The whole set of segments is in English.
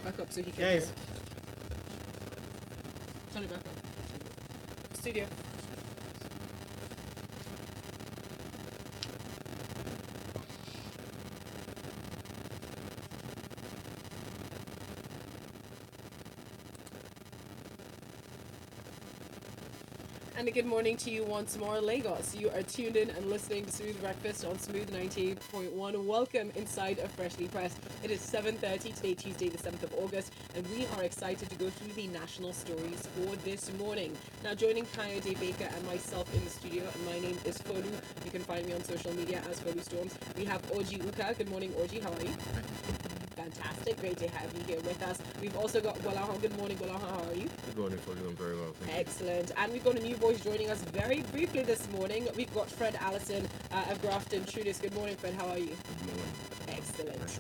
back up so he can Guys. hear. Turn it back up. Studio. And a good morning to you once more, Lagos. You are tuned in and listening to Smooth Breakfast on Smooth 98.1. Welcome inside of Freshly Pressed. It is 7:30 today, Tuesday, the 7th of August, and we are excited to go through the national stories for this morning. Now, joining Kayode Bakare and myself in the studio, and my name is Folu. You can find me on social media as Folu Storms. We have Orji Uka. Good morning, Orji. How are you? Fantastic. Great to have you here with us. We've also got Gbolahan. Good morning, Gbolahan. How are you? Good morning, Folu. I'm very well. Thank you. Excellent. And we've got a new voice joining us very briefly this morning. We've got Fred Alison of Grafton Trudis. Good morning, Fred. How are you? Good morning. Excellent.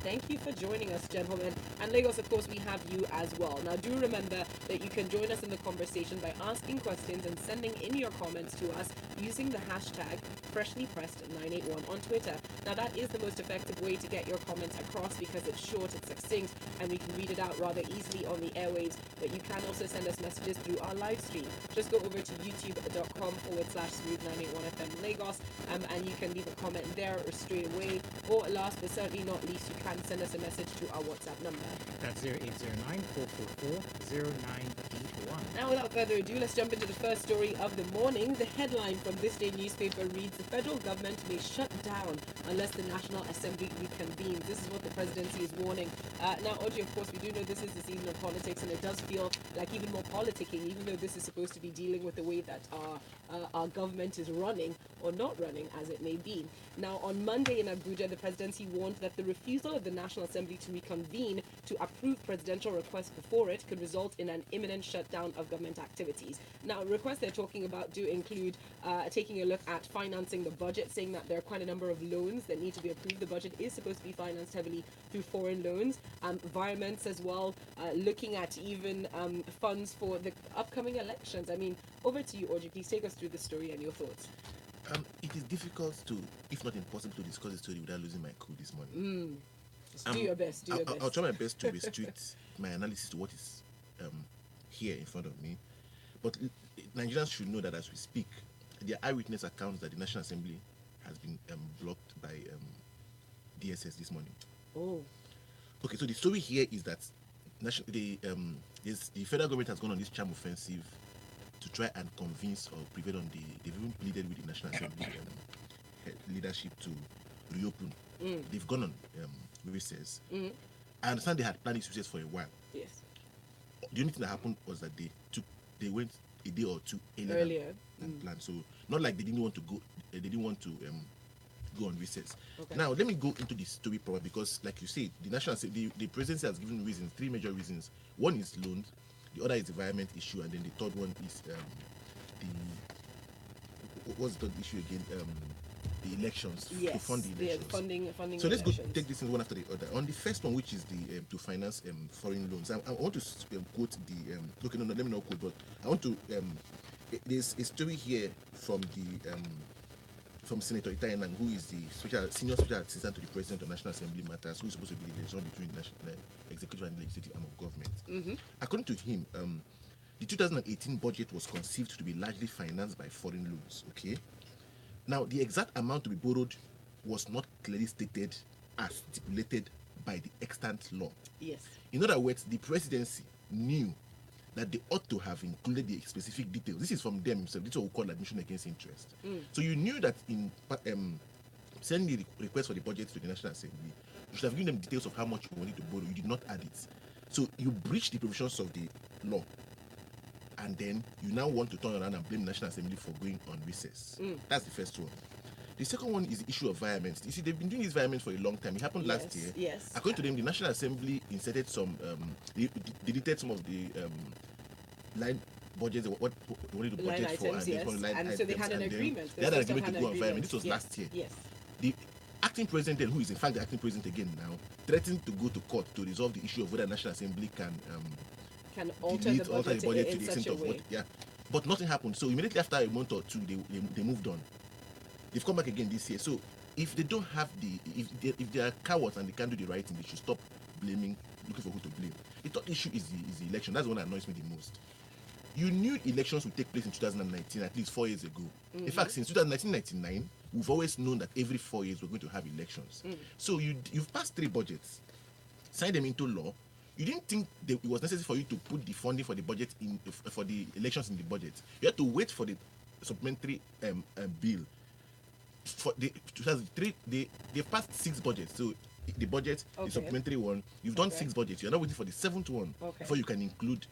Thank you for joining us, gentlemen. And Lagos, of course, we have you as well. Now, do remember that you can join us in the conversation by asking questions and sending in your comments to us using the hashtag FreshlyPressed981 on Twitter. Now, that is the most effective way to get your comments across because it's short, it's succinct, and we can read it out rather easily on the airwaves. But you can also send us messages through our live stream. Just go over to youtube.com/smooth981FM Lagos, and you can leave a comment there or straight away. Or last but certainly not least, you can send us a message to our WhatsApp number. That's 0809-444-0981. Now, without further ado, let's jump into the first story of the morning. The headline from ThisDay newspaper reads, "The federal government may shut down unless the National Assembly reconvenes." This is what the presidency is warning. Now, Orji, of course, we do know this is the season of politics, and it does feel like even more politicking, even though this is supposed to be dealing with the way that our government is running or not running, as it may be. Now, on Monday in Abuja, the presidency warned that the refusal of the National Assembly to reconvene to approve presidential requests before it could result in an imminent shutdown of government activities. Now, requests they're talking about do include taking a look at financing the budget, saying that there are quite a number of loans that need to be approved. The budget is supposed to be financed heavily through foreign loans, environments as well, looking at even funds for the upcoming elections. I mean, over to you, Orji. Please take us through the story and your thoughts. It is difficult to, if not impossible, to discuss the story without losing my cool this morning. Do your best. Do your best. I'll try my best to restrict my analysis to what is here in front of me. But Nigerians should know that as we speak, there are eyewitness accounts that the National Assembly has been blocked by DSS this morning. Oh. Okay, so the story here is that the federal government has gone on this charm offensive to try and convince or prevail on they've even pleaded with the National Assembly leadership to reopen. They've gone on recess. I understand they had planned this recess for a while. Yes. The only thing that happened was that they went a day or two earlier than planned. So not like they didn't want to go. They didn't want to go on recess. Okay. Now let me go into the story proper because, like you said, the presidency has given reasons, 3 major reasons. One is loans, the other is environment issue, and then the third one is what's the third issue again? The elections, yes, to fund the elections. Funding so let's elections. go take this one after the other. On the first one, which is the to finance foreign loans, I want to quote the. Okay, no, let me not quote, but I want to. There's a story here from the from Senator Itayenan, who is the senior special assistant to the President of National Assembly Matters, who is supposed to be the liaison between the national executive and legislative arm of government. According to him, the 2018 budget was conceived to be largely financed by foreign loans. Okay. Now, the exact amount to be borrowed was not clearly stated as stipulated by the extant law. Yes. In other words, the presidency knew that they ought to have included the specific details. This is from them themselves. This is what we call admission against interest. So you knew that in sending the request for the budget to the National Assembly, you should have given them details of how much you wanted to borrow. You did not add it. So you breached the provisions of the law. And then you now want to turn around and blame the National Assembly for going on recess. That's the first one. The second one is the issue of violence. You see, they've been doing this violence for a long time. It happened last year. Yes. According to them, the National Assembly inserted some, deleted some of the line budgets, what wanted to budget for, items, and line items. So they had an agreement. They had an agreement to go on violence. This was last year. Yes. The acting president, then, who is in fact the acting president again now, threatened to go to court to resolve the issue of whether the National Assembly can alter the budget to in the extent such a of way. what, but nothing happened. So immediately after a month or two, they moved on. They've come back again this year. So if they don't have if they are cowards and they can't do the right thing, they should stop blaming, looking for who to blame. issue is the election. That's the one that annoys me the most. You knew elections would take place in 2019, at least 4 years ago. In fact, since 1999, we've always known that every 4 years we're going to have elections. So you've passed 3 budgets, signed them into law. You didn't think that it was necessary for you to put the funding for the budget for the elections in the budget. You had to wait for the supplementary bill. For the 2003, they've passed 6 budgets. So the budget, the supplementary one, you've done 6 budgets. You're not waiting for the 7th one before you can include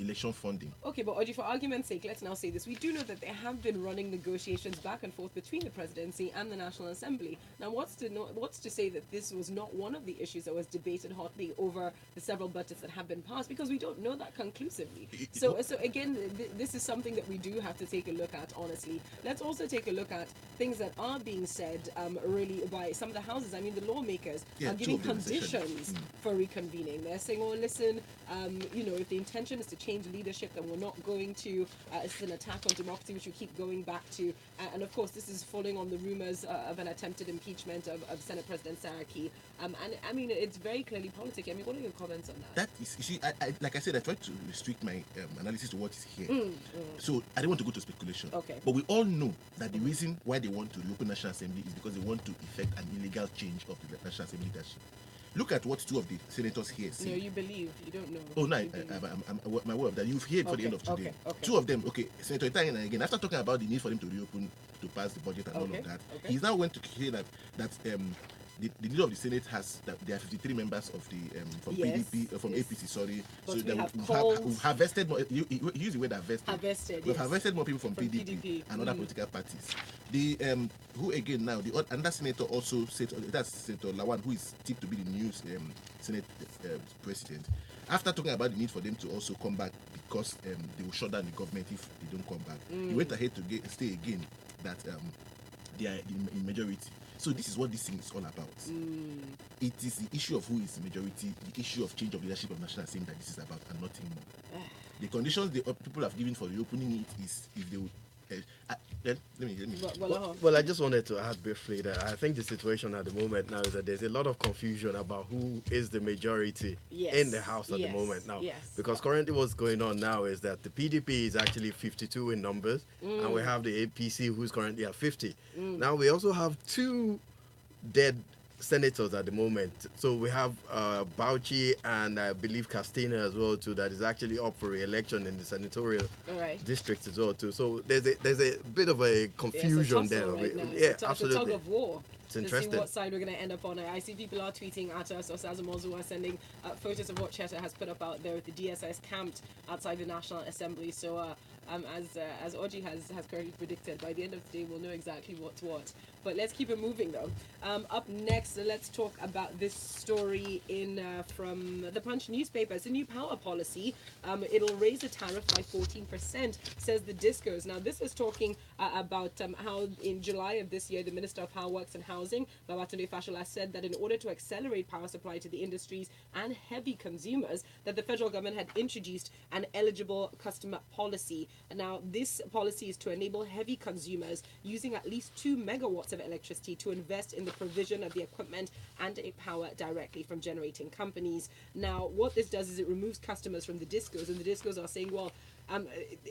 election funding. Okay, but Orji, for argument's sake, let's now say this. We do know that there have been running negotiations back and forth between the presidency and the National Assembly. Now, what's to say that this was not one of the issues that was debated hotly over the several budgets that have been passed? Because we don't know that conclusively. So again, this is something that we do have to take a look at, honestly. Let's also take a look at things that are being said really by some of the houses. I mean, the lawmakers are giving conditions for reconvening. They're saying, oh, listen, if the intention is to change leadership, then we're not going to. It's an attack on democracy, which we keep going back to. And of course, this is following on the rumors of an attempted impeachment of Senate President Saraki. And I mean, it's very clearly politics. I mean, what are your comments on that? That is, you see, like I said, I tried to restrict my analysis to what is here. So I don't want to go to speculation. Okay. But we all know that the reason why they want to reopen National Assembly is because they want to effect an illegal change of the National Assembly leadership. Look at what 2 of the senators here say. No, you believe. You don't know. Oh, no, I'm my word that you've heard for the end of today. 2 of them, Senator Itain again, after talking about the need for them to reopen, to pass the budget and all of that, he's now went to hear that the leader of the Senate has that there are 53 members of the from PDP from APC. Sorry, but so that we've harvested more. You use the word harvested. We've harvested more people from PDP and other political parties. The who again now the another senator also said that's Senator Lawan, who is tipped to be the new Senate president. After talking about the need for them to also come back because they will shut down the government if they don't come back, he went ahead to stay again that they are in majority. So this is what this thing is all about. It is the issue of who is the majority, the issue of change of leadership of National Assembly that this is about, and nothing more. The conditions the people have given for reopening it is if they would. Let me. Well, I just wanted to add briefly that I think the situation at the moment now is that there's a lot of confusion about who is the majority in the House at the moment now. Because currently what's going on now is that the PDP is actually 52 in numbers, and we have the APC who's currently at 50. Now we also have 2 dead senators at the moment. So we have Bauchi and I believe Castina as well too, that is actually up for re-election in the senatorial districts as well too. So there's a bit of a confusion there. It's absolutely. a tug of war. It's interesting. To see what side we're going to end up on. I see people are tweeting at us, or Sazamozu are sending photos of what Cheta has put up out there with the DSS camped outside the National Assembly. So as Orji has correctly predicted, by the end of the day we'll know exactly what's what. But let's keep it moving though. Up next, let's talk about this story from the Punch newspaper. It's a new power policy. It'll raise the tariff by 14%, says the Discos. Now this is talking about how in July of this year, the Minister of Power Works and Housing, Babatunde Fashola, said that in order to accelerate power supply to the industries and heavy consumers, that the federal government had introduced an eligible customer policy. Now this policy is to enable heavy consumers using at least 2 megawatts of electricity to invest in the provision of the equipment and power directly from generating companies. Now what this does is it removes customers from the Discos, and the Discos are saying, well,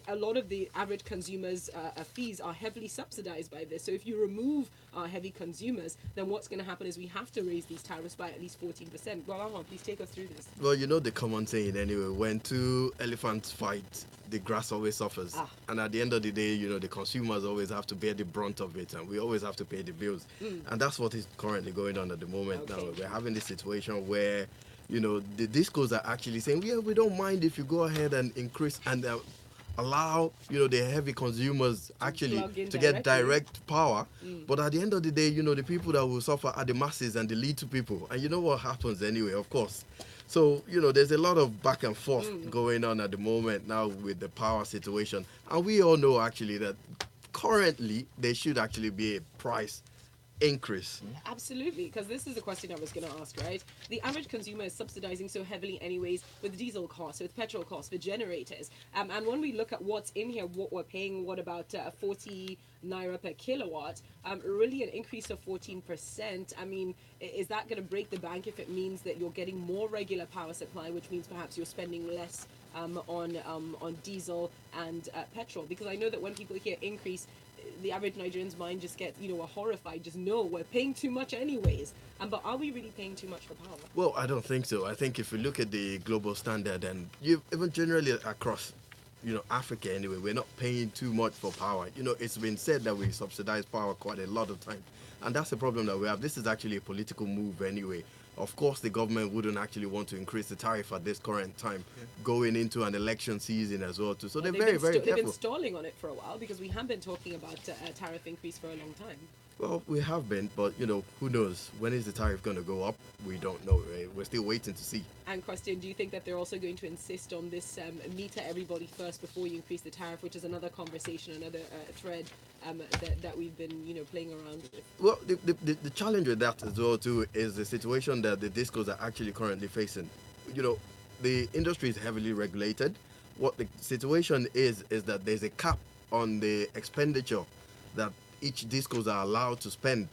a lot of the average consumers' fees are heavily subsidized by this. So if you remove our heavy consumers, then what's going to happen is we have to raise these tariffs by at least 14%. Gbolahan, please take us through this. Well, you know the common saying anyway, when 2 elephants fight, the grass always suffers. And at the end of the day, the consumers always have to bear the brunt of it, and we always have to pay the bills. And that's what is currently going on at the moment now. We're having this situation where the Discos are actually saying, we don't mind if you go ahead and increase and allow, the heavy consumers actually to get direct power. But at the end of the day, the people that will suffer are the masses and the little people. And you know what happens anyway, of course. So, there's a lot of back and forth going on at the moment now with the power situation. And we all know actually that currently there should actually be a price increase? Absolutely, because this is the question I was going to ask, right? The average consumer is subsidizing so heavily anyways with diesel costs, with petrol costs, for generators. And when we look at what's in here, what we're paying, what about 40 naira per kilowatt, really an increase of 14%. I mean, is that going to break the bank if it means that you're getting more regular power supply, which means perhaps you're spending less on diesel and petrol? Because I know that when people hear increase, the average Nigerian's mind just gets, we're horrified. Just know we're paying too much anyways. But are we really paying too much for power? Well, I don't think so. I think if you look at the global standard, and even generally across, Africa anyway, we're not paying too much for power. It's been said that we subsidize power quite a lot of times. And that's the problem that we have. This is actually a political move anyway. Of course, the government wouldn't actually want to increase the tariff at this current time, going into an election season as well, too. So they're very, very careful. They've been stalling on it for a while because we have been talking about a tariff increase for a long time. Well, we have been, but, who knows? When is the tariff going to go up? We don't know, right? We're still waiting to see. And question, do you think that they're also going to insist on this meter everybody first before you increase the tariff, which is another conversation, another thread that we've been, playing around with? Well, the challenge with that as well, too, is the situation that the discos are actually currently facing. The industry is heavily regulated. What the situation is that there's a cap on the expenditure that each discos are allowed to spend.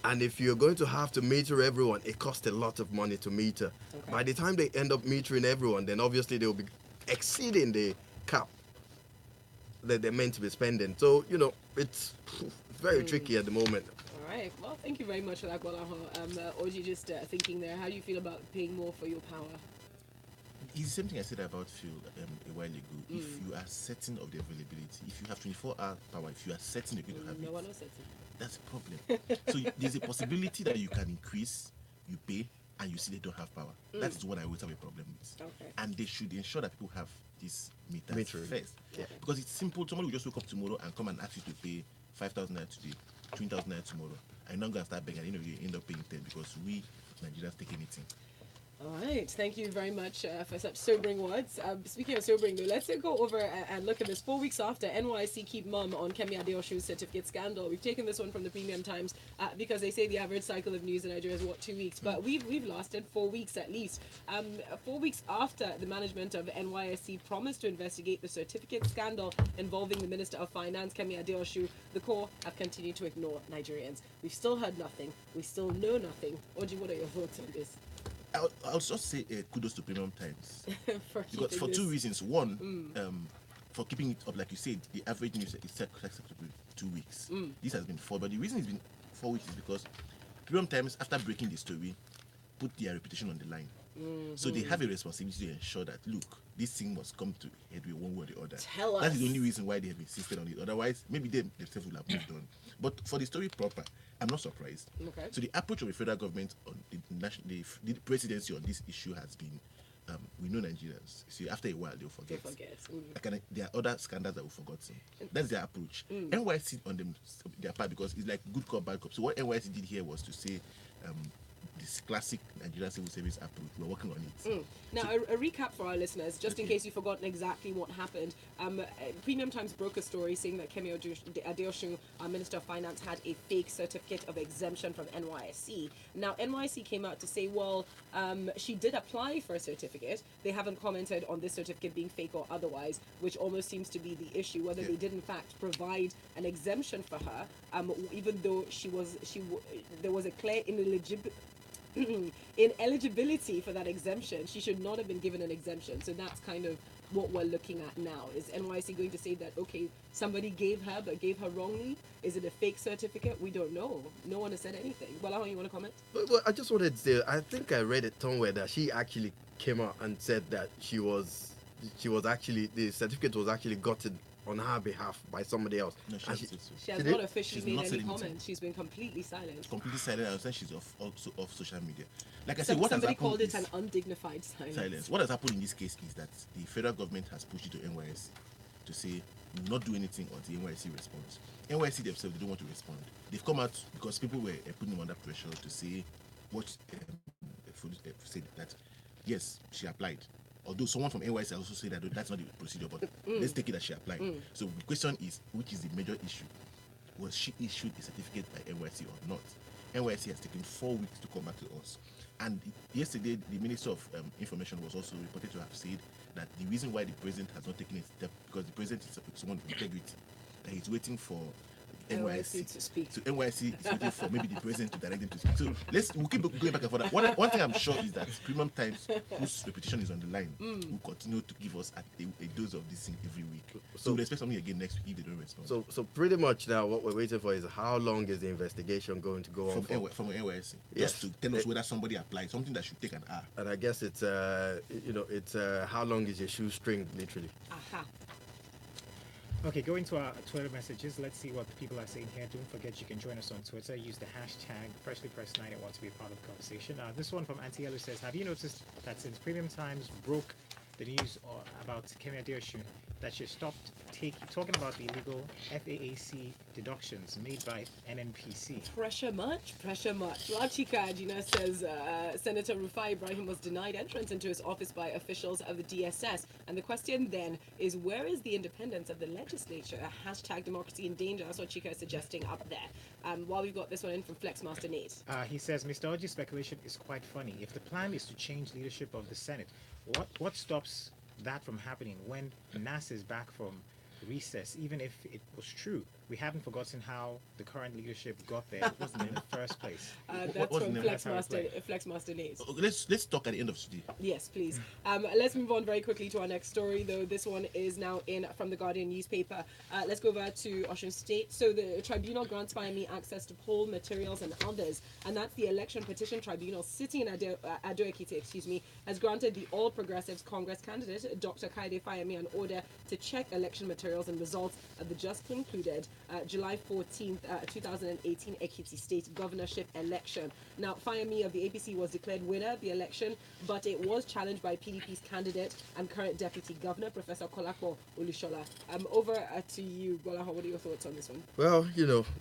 And if you're going to have to meter everyone, it costs a lot of money to meter. Okay. By the time they end up metering everyone, then obviously they'll be exceeding the cap that they're meant to be spending. So, it's very tricky at the moment. All right. Well, thank you very much for that, Gbolahan. Orji, just thinking there, how do you feel about paying more for your power? It's the same thing I said about fuel a while ago. If you are certain of the availability, if you have 24-hour power, if you are certain you're going to have no it, one is certain. that's a problem. So there's a possibility that you can increase, you pay, and you see they don't have power. That is what I always have a problem with. Okay. And they should ensure that people have this meter first. Yeah. Because it's simple. Somebody will just wake up tomorrow and come and ask you to pay 5,000 naira today, 20,000 naira tomorrow. And you're not going to start begging, and you end up paying 10 because we Nigerians take anything. All right, thank you very much for such sobering words. Speaking of sobering, though, let's go over and look at this. 4 weeks after NYSC keep mum on Kemi Adeosun's certificate scandal, we've taken this one from the Premium Times because they say the average cycle of news in Nigeria is 2 weeks, but we've lasted 4 weeks at least. 4 weeks after the management of NYSC promised to investigate the certificate scandal involving the Minister of Finance Kemi Adeosun, the core have continued to ignore Nigerians. We've still heard nothing. We still know nothing. Orji, what are your thoughts on this? I'll just say kudos to Premium Times for this. 2 reasons. One, for keeping it up, like you said, the average news is acceptable 2 weeks. This has been 4, but the reason it's been 4 weeks is because Premium Times, after breaking the story, put their reputation on the line. So they have a responsibility to ensure that, look, this thing must come to a head one way or the other. Tell us. That is the only reason why they have insisted on it. Otherwise, maybe they themselves would have moved on. But for the story proper, I'm not surprised. Okay. So the approach of the federal government on the presidency on this issue has been, we know Nigerians. See, after a while they'll forget. There are other scandals that we've forgotten. That's their approach. NYC on their part, because it's like good cop, bad cop. So what NYC did here was to say, this classic Nigerian civil service approach. We're working on it. Now, a recap for our listeners, just in case you've forgotten exactly what happened. Premium Times broke a story saying that Kemi Adeosun, Minister of Finance, had a fake certificate of exemption from NYSC. Now, NYSC came out to say, well, she did apply for a certificate. They haven't commented on this certificate being fake or otherwise, which almost seems to be the issue, whether they did in fact provide an exemption for her, even though there was a clear ineligibility for that exemption. She should not have been given an exemption. So that's kind of what we're looking at now. Is NYC going to say that, okay, somebody gave her but gave her wrongly? Is it a fake certificate? We don't know. No one has said anything. Gbolahan, you want to comment? Well, I just wanted to say, I think I read it somewhere that she actually came out and said that she was actually, the certificate was actually gotten on her behalf by somebody else. No, she has not officially made any comments. She's been completely silent. Completely silent, and she's also off social media. Like I said, what somebody has happened called it an undignified silence. What has happened in this case is that the federal government has pushed it to NYSC to say, not do anything until NYSC responds. NYSC themselves, they don't want to respond. They've come out because people were putting them under pressure to say what said that yes, she applied. Although someone from NYSC also said that that's not the procedure, but let's take it that she applied. So the question is, which is the major issue? Was she issued a certificate by NYSC or not? NYSC has taken 4 weeks to come back to us. And yesterday, the Minister of Information was also reported to have said that the reason why the president has not taken a step, because the president is someone of integrity, that he's waiting for NYSC to speak. So NYSC is waiting for maybe the president to direct him to speak. So we'll keep going back and forth. One thing I'm sure is that Premium Times, whose reputation is on the line, will continue to give us a dose of this thing every week. So we'll expect something again next week if they don't respond. So pretty much now what we're waiting for is how long is the investigation going to go on for? From NYSC, yes. Just to tell us whether somebody applied, something that should take an hour. And I guess it's how long is your shoestring, literally. Aha. Okay, going to our Twitter messages. Let's see what the people are saying here. Don't forget you can join us on Twitter. Use the hashtag FreshlyPressed9 to be a part of the conversation. This one from Auntie Yellow says, have you noticed that since Premium Times broke the news about Kemi Adeosun, that she stopped talking about the illegal FAAC deductions made by NNPC? Pressure much? Pressure much. Lachika Ajina says Senator Rufai Ibrahim was denied entrance into his office by officials of the DSS. And the question then is, where is the independence of the legislature? Hashtag democracy in danger. That's what Chika is suggesting up there. While we've got this one in from Flexmaster Nate. He says, Mr. Orji's speculation is quite funny. If the plan is to change leadership of the Senate, what stops that from happening when NAS is back from recess? Even if it was true, we haven't forgotten how the current leadership got there in the first place. That's from Flexmaster Nate. Let's talk at the end of today. Yes, please. Let's move on very quickly to our next story, though. This one is now in from the Guardian newspaper. Let's go over to Osun State. So the Tribunal grants Fayemi access to poll materials and others, and that's the Election Petition Tribunal sitting in Ado-Ekiti, has granted the All Progressives Congress candidate, Dr. Kayode Fayemi, an order to check election materials and results of the just concluded July 14th, 2018 Ekiti State governorship election. Now, Fayemi of the APC was declared winner of the election, but it was challenged by PDP's candidate and current deputy governor, Professor Kolapo Olushola. Over to you, Gbolahan. What are your thoughts on this one? Well,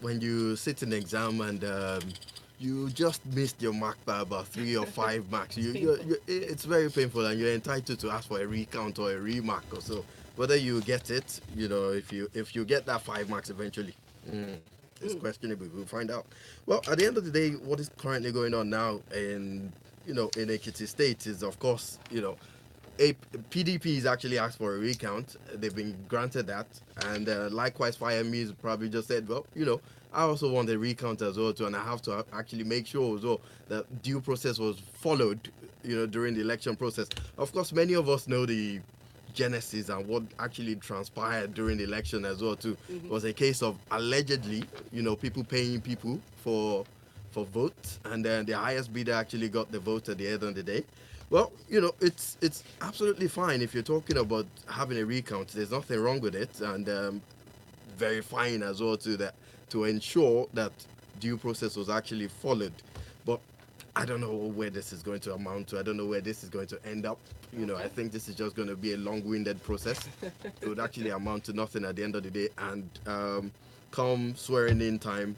when you sit in the exam and you just missed your mark by about 3 or 5 marks, it's very painful, and you're entitled to ask for a recount or a remark or so. Whether you get it, if you get that 5 marks eventually, it's questionable. We'll find out. Well, at the end of the day, what is currently going on now in Ekiti State is, of course, PDP has actually asked for a recount. They've been granted that, and likewise, Fayemi has probably just said, well, I also want a recount as well too, and I have to actually make sure as well that due process was followed, during the election process. Of course, many of us know the genesis and what actually transpired during the election as well too. It was a case of allegedly, people paying people for votes, and then the highest bidder actually got the vote at the end of the day. Well, it's absolutely fine if you're talking about having a recount. There's nothing wrong with it, and verifying as well too that to ensure that due process was actually followed. But I don't know where this is going to amount to. I don't know where this is going to end up. I think this is just going to be a long-winded process. It would actually amount to nothing at the end of the day. And come swearing in time,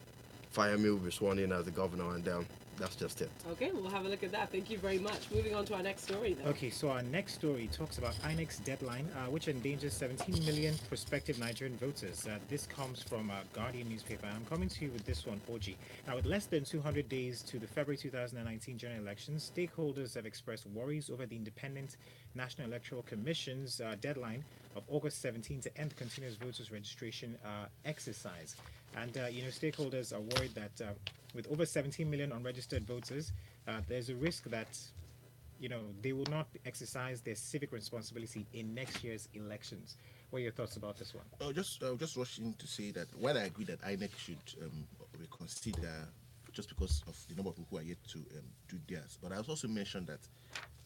Fayemi will be sworn in as the governor, and that's just it. Okay, we'll have a look at that. Thank you very much. Moving on to our next story, though. Okay, so our next story talks about INEC's deadline, which endangers 17 million prospective Nigerian voters. This comes from Guardian newspaper. I'm coming to you with this one, Orji. Now, with less than 200 days to the February 2019 general elections, stakeholders have expressed worries over the Independent National Electoral Commission's deadline of August 17 to end continuous voters registration exercise. And, stakeholders are worried that with over 17 million unregistered voters, there's a risk that, they will not exercise their civic responsibility in next year's elections. What are your thoughts about this one? I'll just rush in to say that while I agree that INEC should reconsider just because of the number of people who are yet to do theirs, but I also mentioned that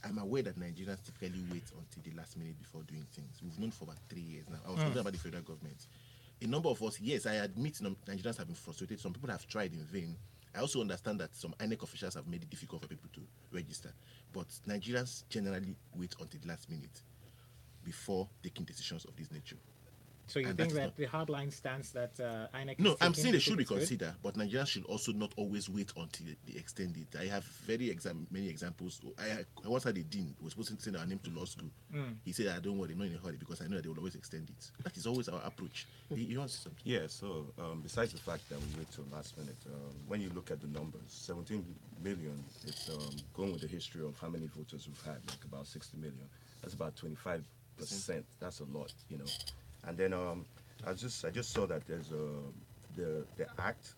I'm aware that Nigerians typically wait until the last minute before doing things. We've known for about 3 years now. I was talking about the federal government. A number of us, yes, I admit Nigerians have been frustrated. Some people have tried in vain. I also understand that some INEC officials have made it difficult for people to register. But Nigerians generally wait until the last minute before taking decisions of this nature. So you And think that is that the hardline stance that INEC No, is I'm taking, saying you they think should it's good? reconsider, but Nigerians should also not always wait until they extend it. I have many examples. I once had a dean who was supposed to send our name to law school. He said, "I don't worry, not in a hurry, because I know that they will always extend it." That is always our approach. You want to say something? Yeah, so besides the fact that we wait till last minute, when you look at the numbers, 17 million is going with the history of how many voters we've had, like about 60 million. That's about 25%. That's a lot, you know. And then I just saw that there's the act.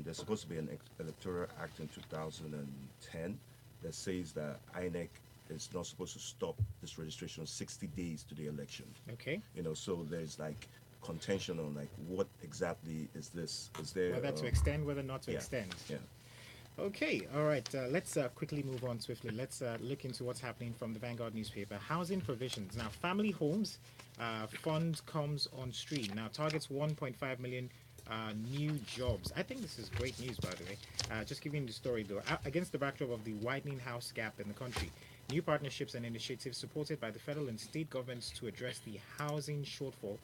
There's supposed to be an electoral act in 2010 that says that INEC is not supposed to stop this registration 60 days to the election. Okay. You know, so there's like contention on like what exactly is this? Is there Whether to extend, whether not to yeah, extend. Yeah. Okay, all right. Let's quickly move on swiftly. Let's look into what's happening from the Vanguard newspaper. Housing provisions. Now, family homes fund comes on stream. Now, targets 1.5 million new jobs. I think this is great news, by the way. Just giving the story, though. Against the backdrop of the widening house gap in the country, new partnerships and initiatives supported by the federal and state governments to address the housing shortfall,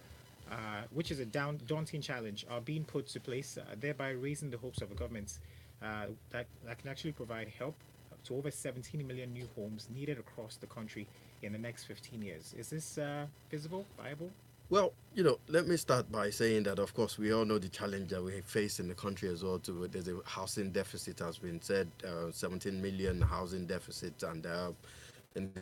which is a daunting challenge, are being put to place, thereby raising the hopes of a government that can actually provide help to over 17 million new homes needed across the country in the next 15 years. Is this feasible, viable? Well, let me start by saying that, of course, we all know the challenge that we face in the country as well. There's a housing deficit, has been said, 17 million housing deficit, and in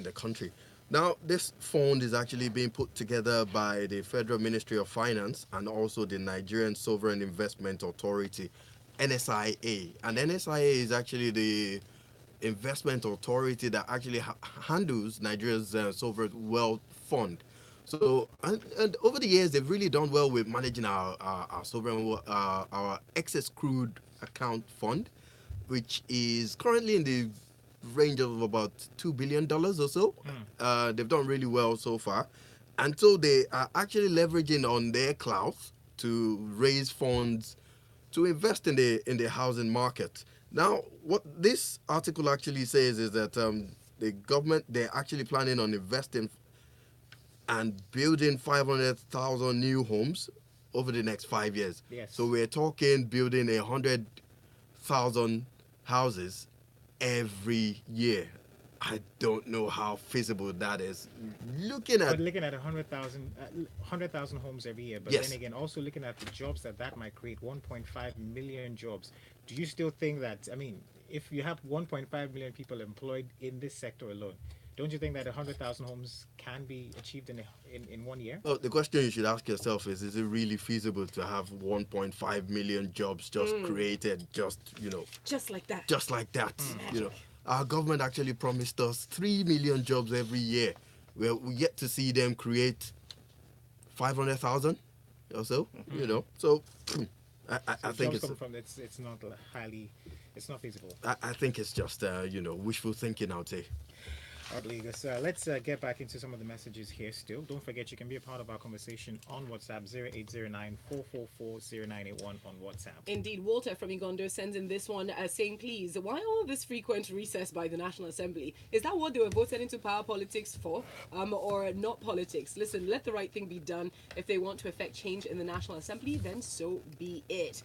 the country. Now, this fund is actually being put together by the Federal Ministry of Finance and also the Nigerian Sovereign Investment Authority, NSIA. And NSIA is actually the investment authority that actually handles Nigeria's sovereign wealth fund. So, and over the years, they've really done well with managing our sovereign, our excess crude account fund, which is currently in the range of about $2 billion or so. They've done really well so far. And so they are actually leveraging on their clout to raise funds to invest in the housing market. Now, what this article actually says is that the government, they're actually planning on investing and building 500,000 new homes over the next 5 years. Yes. So we're talking building 100,000 houses every year. I don't know how feasible that is. Looking at 100,000 homes every year, but Yes. then again, also looking at the jobs that might create, 1.5 million jobs. Do you still think that, I mean, if you have 1.5 million people employed in this sector alone, don't you think that 100,000 homes can be achieved in 1 year? Well, the question you should ask yourself is it really feasible to have 1.5 million jobs just created, just like that. just like that? Our government actually promised us 3 million jobs every year. We're yet to see them create 500,000 or so. So I think jobs it's come from it's not feasible. I think it's just wishful thinking, I would say. All right, Lagos. Let's get back into some of the messages here still. Don't forget you can be a part of our conversation on WhatsApp, 0809-444-0981 on WhatsApp. Indeed, Walter from Igondo sends in this one saying, please, why all this frequent recess by the National Assembly? Is that what they were voted into power politics for, or not politics? Listen, let the right thing be done. If they want to effect change in the National Assembly, then so be it.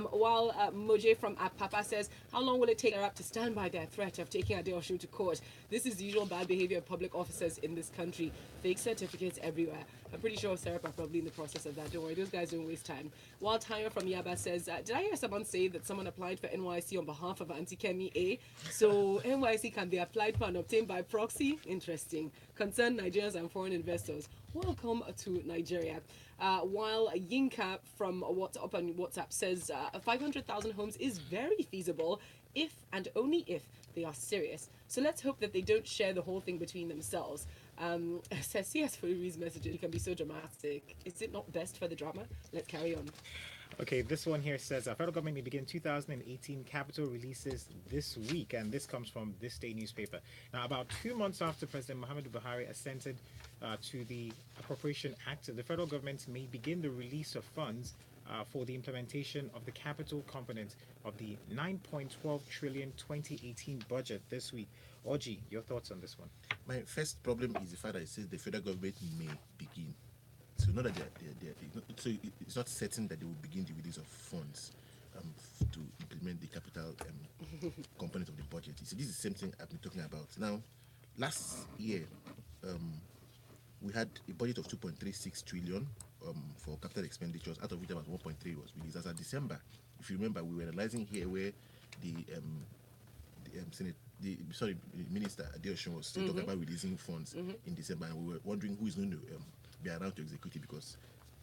While Moje from Apapa says, how long will it take Arab to stand by their threat of taking Adeosun to court? This is the usual bad behavior of public officers in this country. Fake certificates everywhere. I'm pretty sure Serap are probably in the process of that. Don't worry, those guys don't waste time. While Tanya from Yaba says, did I hear someone say that someone applied for NYSC on behalf of Auntie Kemi A? So NYSC can be applied for and obtained by proxy? Interesting. Concerned Nigerians and foreign investors. Welcome to Nigeria. While Yinka from WhatsApp on WhatsApp says 500,000 homes is very feasible if and only if they are serious. So let's hope that they don't share the whole thing between themselves. Says CS for these messages can be so dramatic. Is it not best for the drama? Let's carry on. Okay, this one here says federal government may begin 2018 capital releases this week, and this comes from ThisDay newspaper. Now, about 2 months after President Muhammadu Buhari assented to the Appropriation Act, the federal government may begin the release of funds for the implementation of the capital component of the 9.12 trillion 2018 budget this week. Orji, your thoughts on this one? My first problem is the fact that it says the federal government may begin. So not that so it's not certain that they will begin the release of funds to implement the capital component of the budget. You see, this is the same thing I've been talking about. Now, last year, we had a budget of 2.36 trillion for capital expenditures, out of which about 1.3 was released. As of December, if you remember, we were analyzing here where the Minister Adeosun was still talking about releasing funds in December, and we were wondering who is going to be around to execute it, because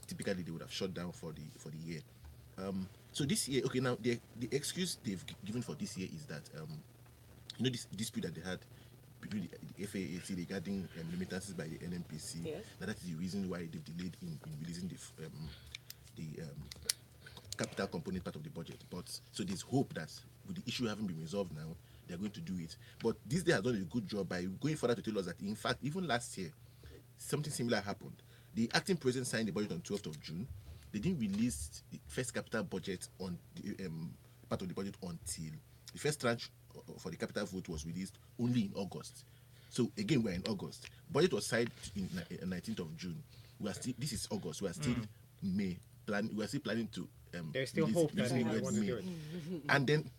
typically they would have shut down for the year. So this year, okay, now the excuse they've given for this year is that this dispute that they had between the FAAC regarding remittances by the NNPC. Yes. That is the reason why they've delayed in releasing the capital component part of the budget. But so there's hope that with the issue having been resolved now, they're going to do it. But ThisDay has done a good job by going further to tell us that, in fact, even last year, something similar happened. The acting president signed the budget on 12th of June. They didn't release the first capital budget on the part of the budget until the first tranche for the capital vote was released only in August. So again, we're in August. Budget was signed in 19th of June. We are still. This is August. We are still May. We are still planning to. There's still hope that they want to do it. And then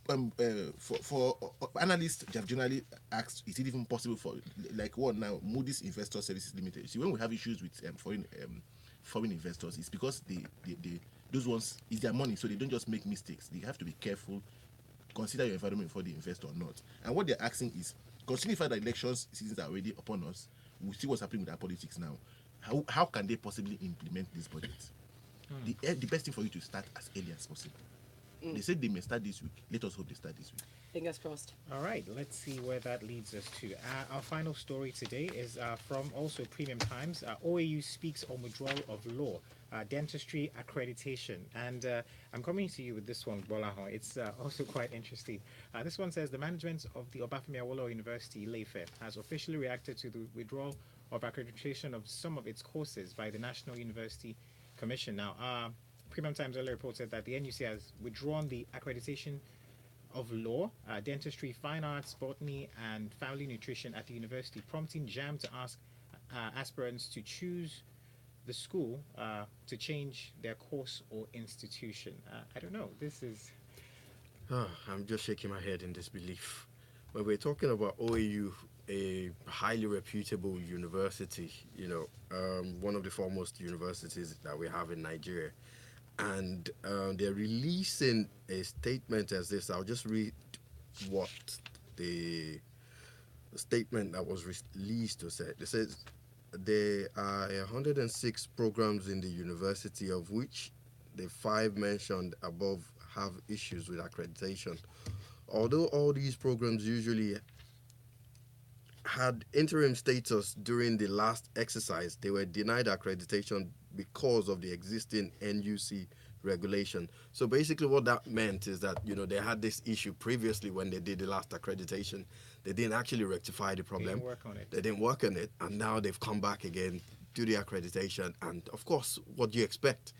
for analysts, they have generally asked, is it even possible for, like what now, Moody's Investor Services Limited? See, when we have issues with foreign investors, it's because they those ones, it's their money, so they don't just make mistakes. They have to be careful, consider your environment before they invest or not. And what they're asking is, considering the fact that elections seasons are already upon us, we see what's happening with our politics now. How can they possibly implement this budget? The best thing for you to start as early as possible. They said they may start this week. Let us hope they start this week. Fingers crossed. All right, let's see where that leads us to. Our final story today is from also Premium Times. OAU speaks on withdrawal of law, dentistry accreditation. And I'm coming to you with this one, Gbolahan. It's also quite interesting. This one says the management of the Obafemi Awolowo University, Ile-Ife, has officially reacted to the withdrawal of accreditation of some of its courses by the National University Commission. Now, Premium Times earlier reported that the NUC has withdrawn the accreditation of law, dentistry, fine arts, botany, and family nutrition at the university, prompting JAM to ask aspirants to choose the school to change their course or institution. I don't know. This is. I'm just shaking my head in disbelief. When we're talking about OAU, a highly reputable university, one of the foremost universities that we have in Nigeria, and they're releasing a statement as this. I'll just read what the statement that was released to say. It says there are 106 programs in the university, of which the 5 mentioned above have issues with accreditation. Although all these programs usually had interim status during the last exercise, they were denied accreditation because of the existing NUC regulation. So basically what that meant is that, they had this issue previously when they did the last accreditation. They didn't actually rectify the problem. They didn't work on it. And now they've come back again, do the accreditation. And of course, what do you expect?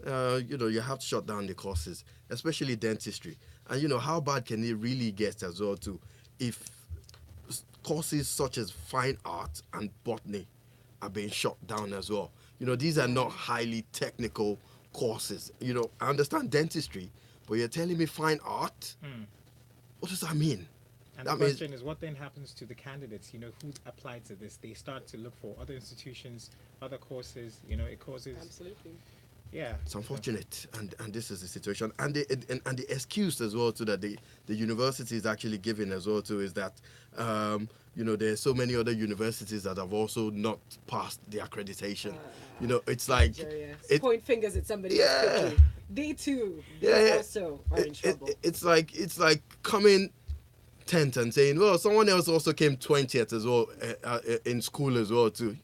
You have to shut down the courses, especially dentistry. And, how bad can it really get as well too if courses such as fine art and botany are being shut down as well? These are not highly technical courses. I understand dentistry, but you're telling me fine art? What does that mean? And the question is, what then happens to the candidates, who applied to this? They start to look for other institutions, other courses, it causes... Absolutely. Yeah. It's unfortunate, and this is the situation. And the excuse as well too that the university is actually giving as well too is that there's so many other universities that have also not passed the accreditation. It's like point fingers at somebody. Yeah. They too. Also are in trouble. It's like coming 10th and saying, well, someone else also came 20th as well in school as well too.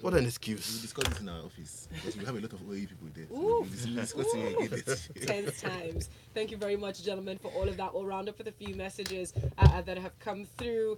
What an excuse. We'll discuss this in our office because we have a lot of OAU people there. So we'll discuss it again. 10 times. Thank you very much, gentlemen, for all of that. We'll round up with a few messages that have come through.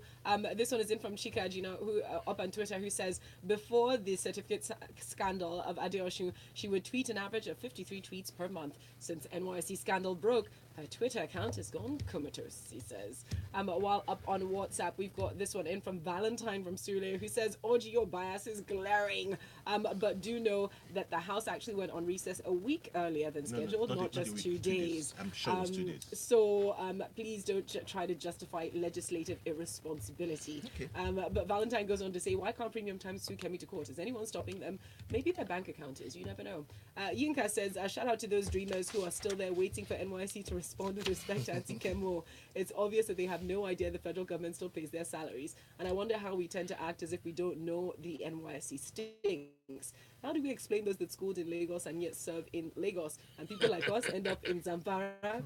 This one is in from Chika Ajina, who up on Twitter, who says, before the certificate scandal of Adeosun, she would tweet an average of 53 tweets per month. Since NYSC scandal broke, Her Twitter account has gone comatose, he says. While up on WhatsApp, we've got this one in from Valentine from Sule, who says, Orji, your bias is glaring. But do know that the House actually went on recess a week earlier than scheduled, not just 2 days. I'm sure it was 2 days. So please don't try to justify legislative irresponsibility. Okay. But Valentine goes on to say, why can't Premium Times sue Kemi to court? Is anyone stopping them? Maybe their bank account is. You never know. Yinka says, shout out to those dreamers who are still there waiting for NYSC to respond with respect to Anti-Kemo. It's obvious that they have no idea the federal government still pays their salaries. And I wonder how we tend to act as if we don't know the NYSC stinks. How do we explain those that schooled in Lagos and yet serve in Lagos? And people like us end up in Zamfara?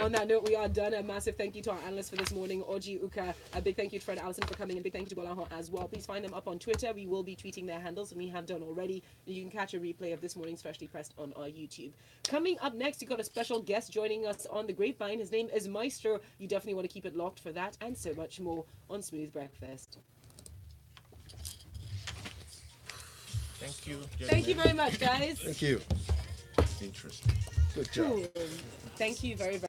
On that note, we are done. A massive thank you to our analysts for this morning, Orji Uka. A big thank you to Fred Alison for coming, and big thank you to Gbolahan as well. Please find them up on Twitter. We will be tweeting their handles, and we have done already. You can catch a replay of this morning's Freshly Pressed on our YouTube. Coming up next, you've got a special guest joining us on the grapevine. His name is Maestro. You definitely want to keep it locked for that and so much more on Smooth Breakfast. Thank you. Thank you very much, guys. Thank you. Interesting. Good job. Thank you very, very